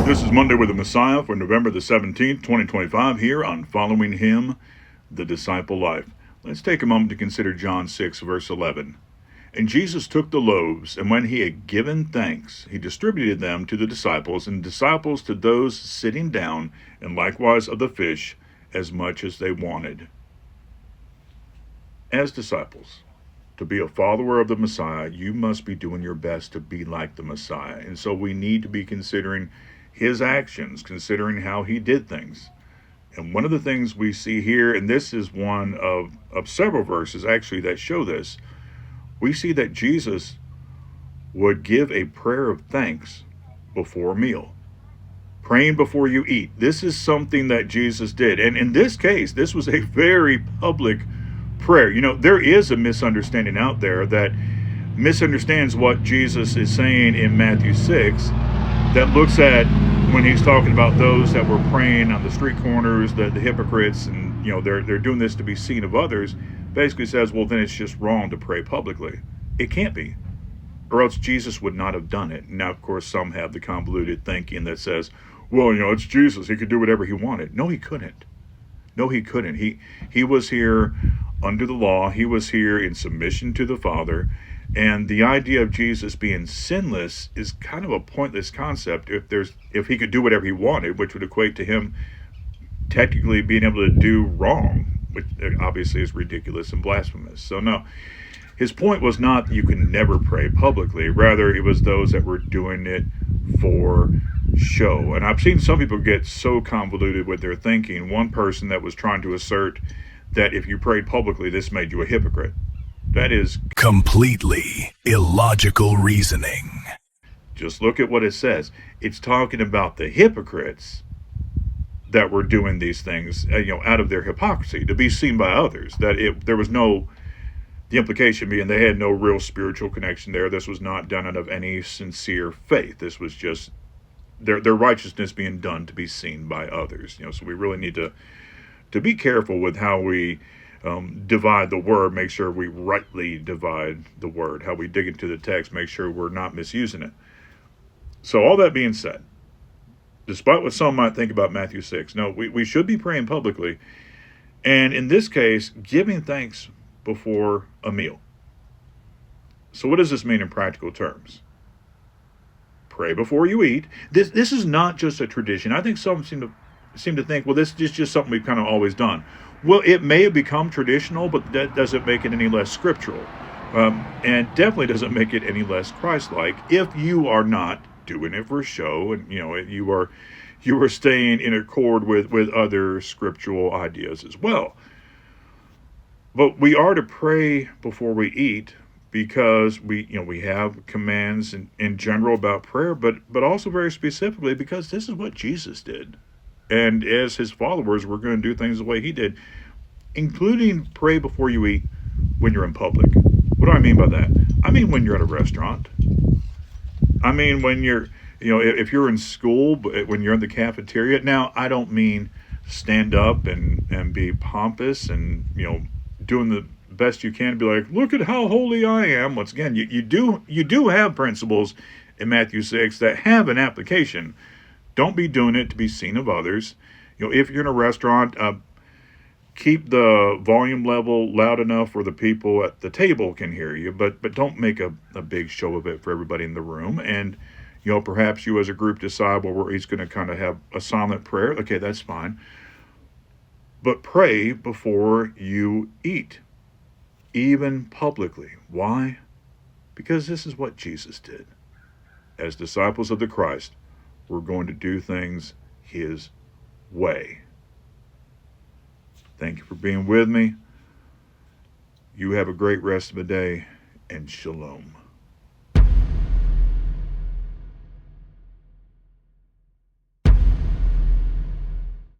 This is Monday with the Messiah for November the 17th, 2025, here on Following Him, the Disciple Life. Let's take a moment to consider John 6, verse 11. And Jesus took the loaves, and when he had given thanks, he distributed them to the disciples, and disciples to those sitting down, and likewise of the fish, as much as they wanted. As disciples, to be a follower of the Messiah, you must be doing your best to be like the Messiah. And so we need to be considering his actions, considering how he did things. And one of the things we see here, and this is one of several verses actually that show this, we see that Jesus would give a prayer of thanks before a meal. Praying before you eat. This is something that Jesus did. And in this case, this was a very public prayer. You know, there is a misunderstanding out there that misunderstands what Jesus is saying in Matthew 6, that looks at when he's talking about those that were praying on the street corners, the hypocrites, and they're doing this to be seen of others, basically says, well, then it's just wrong to pray publicly. It can't be, or else Jesus would not have done it. Now, of course, some have the convoluted thinking that says, well, it's Jesus, he could do whatever he wanted. No, he couldn't. No, he couldn't. He was here under the law. He was here in submission to the Father. And the idea of Jesus being sinless is kind of a pointless concept if he could do whatever he wanted, which would equate to him technically being able to do wrong, which obviously is ridiculous and blasphemous. So no, his point was not that you can never pray publicly. Rather, it was those that were doing it for show. And I've seen some people get so convoluted with their thinking. One person that was trying to assert that if you prayed publicly, this made you a hypocrite. That is completely illogical reasoning. Just look at what it says. It's talking about the hypocrites that were doing these things, out of their hypocrisy, to be seen by others. There was no, the implication being they had no real spiritual connection there. This was not done out of any sincere faith. This was just their righteousness being done to be seen by others. So we really need to be careful with how we divide the word, make sure we rightly divide the word, how we dig into the text, make sure we're not misusing it. So all that being said, despite what some might think about Matthew 6, no, we should be praying publicly, and in this case, giving thanks before a meal. So what does this mean in practical terms? Pray before you eat. This is not just a tradition. I think some seem to think, well, this is just something we've kind of always done. Well, it may have become traditional, but that doesn't make it any less scriptural, and definitely doesn't make it any less Christ-like if you are not doing it for show, and you are staying in accord with other scriptural ideas as well. But we are to pray before we eat because we have commands in general about prayer, but also very specifically because this is what Jesus did. And as his followers, we're going to do things the way he did, including pray before you eat when you're in public. What do I mean by that? I mean when you're at a restaurant. I mean when you're, if you're in school, when you're in the cafeteria. Now, I don't mean stand up and be pompous and, doing the best you can to be like, look at how holy I am. Once again, you do have principles in Matthew 6 that have an application. Don't be doing it to be seen of others. If you're in a restaurant, keep the volume level loud enough where the people at the table can hear you, but don't make a big show of it for everybody in the room. And, perhaps you as a group decide, well, where he's going to kind of have a silent prayer. Okay, that's fine. But pray before you eat, even publicly. Why? Because this is what Jesus did. As disciples of the Christ, we're going to do things his way. Thank you for being with me. You have a great rest of the day, and shalom.